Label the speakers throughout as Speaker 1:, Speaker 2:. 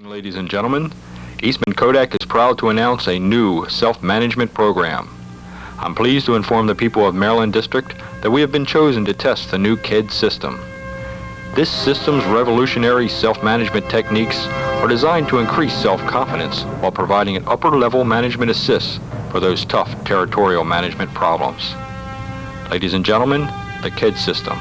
Speaker 1: Ladies and gentlemen, Eastman Kodak is proud to announce a new self-management program. I'm pleased to inform the people of Maryland District that we have been chosen to test the new K.E.D.S system. This system's revolutionary self-management techniques are designed to increase self-confidence while providing an upper-level management assist for those tough territorial management problems. Ladies and gentlemen, the K.E.D.S system.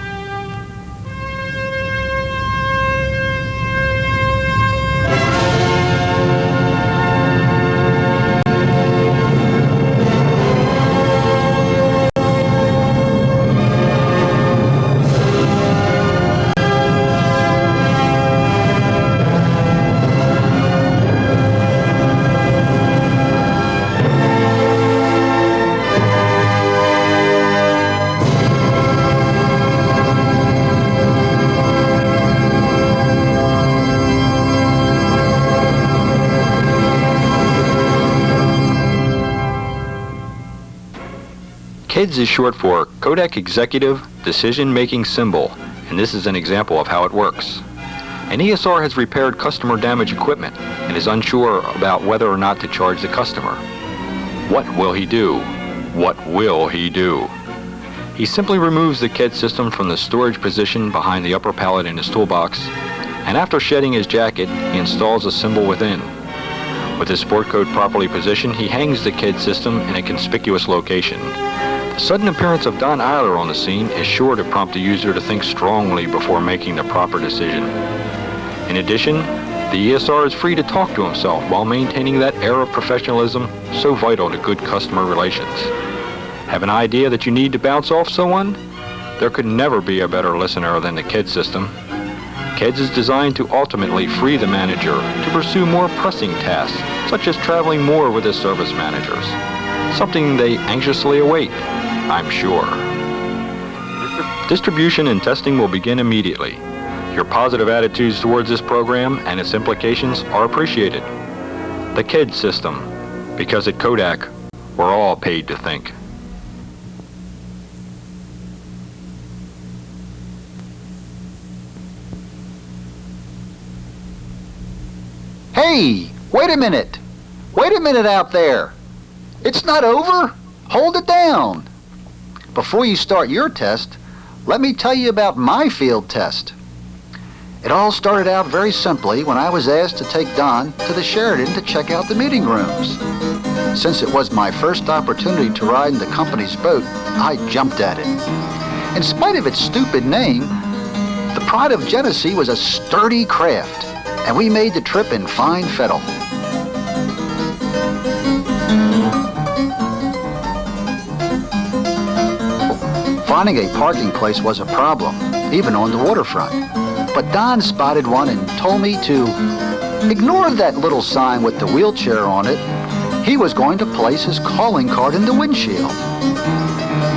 Speaker 1: K.E.D.S is short for Kodak Executive Decision-Making Symbol, and this is an example of how it works. An ESR has repaired customer damaged equipment and is unsure about whether or not to charge the customer. What will he do? What will he do? He simply removes the K.E.D.S system from the storage position behind the upper pallet in his toolbox, and after shedding his jacket, he installs a symbol within. With his sport coat properly positioned, he hangs the K.E.D.S system in a conspicuous location. The sudden appearance of Don Eiler on the scene is sure to prompt the user to think strongly before making the proper decision. In addition, the ESR is free to talk to himself while maintaining that air of professionalism so vital to good customer relations. Have an idea that you need to bounce off someone? There could never be a better listener than the K.E.D.S system. K.E.D.S is designed to ultimately free the manager to pursue more pressing tasks, such as traveling more with his service managers. Something they anxiously await, I'm sure. Distribution and testing will begin immediately. Your positive attitudes towards this program and its implications are appreciated. The K.E.D.S system, because at Kodak, we're all paid to think.
Speaker 2: Hey, wait a minute. Wait a minute out there. It's not over. Hold it down. Before you start your test, let me tell you about my field test. It all started out very simply when I was asked to take Don to the Sheridan to check out the meeting rooms. Since it was my first opportunity to ride in the company's boat, I jumped at it. In spite of its stupid name, the Pride of Genesee was a sturdy craft, and we made the trip in fine fettle. Finding a parking place was a problem, even on the waterfront. But Don spotted one and told me to ignore that little sign with the wheelchair on it. He was going to place his calling card in the windshield.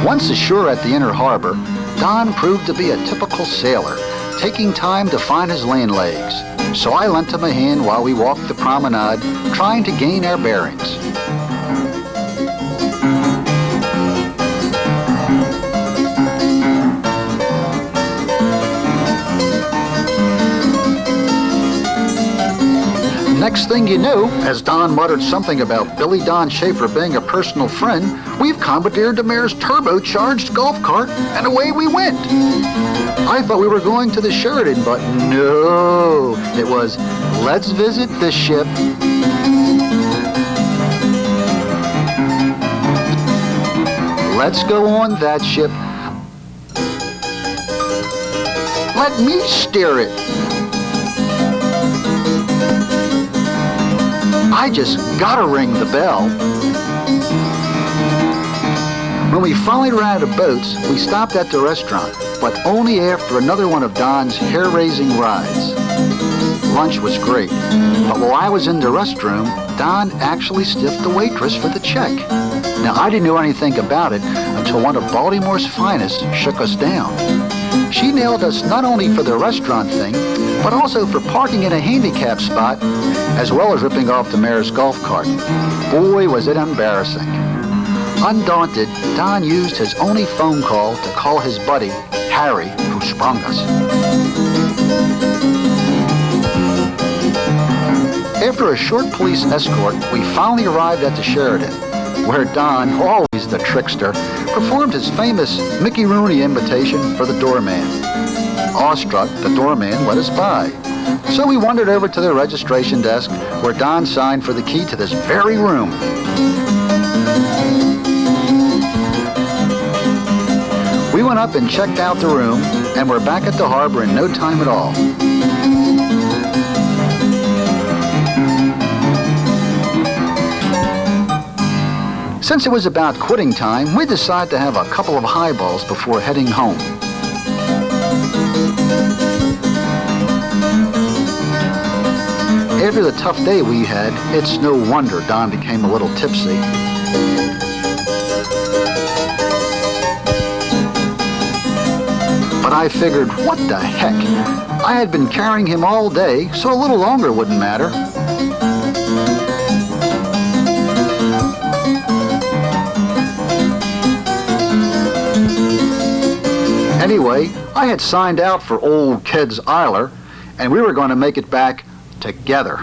Speaker 2: Once ashore at the inner harbor, Don proved to be a typical sailor, taking time to find his land legs. So I lent him a hand while we walked the promenade, trying to gain our bearings. Next thing you know, as Don muttered something about Billy Don Schaefer being a personal friend, we've commandeered the mayor's turbocharged golf cart, and away we went. I thought we were going to the Sheridan, but no, it was, let's visit the ship. Let's go on that ship. Let me steer it. I just gotta ring the bell. When we finally ran out of boats, we stopped at the restaurant, but only after another one of Don's hair-raising rides. Lunch was great, but while I was in the restroom, Don actually stiffed the waitress for the check. Now, I didn't know anything about it until one of Baltimore's finest shook us down. She nailed us not only for the restaurant thing, but also for parking in a handicap spot, as well as ripping off the mayor's golf cart. Boy, was it embarrassing. Undaunted, Don used his only phone call to call his buddy, Harry, who sprung us. After a short police escort, we finally arrived at the Sheraton, where Don, always the trickster, performed his famous Mickey Rooney invitation for the doorman. Awestruck, the doorman let us by. So we wandered over to the registration desk, where Don signed for the key to this very room. We went up and checked out the room, and we're back at the harbor in no time at all. Since it was about quitting time, we decided to have a couple of highballs before heading home. After the tough day we had, it's no wonder Don became a little tipsy. But I figured, what the heck? I had been carrying him all day, so a little longer wouldn't matter. Anyway, I had signed out for old K.E.D.S. Isler, and we were going to make it back together.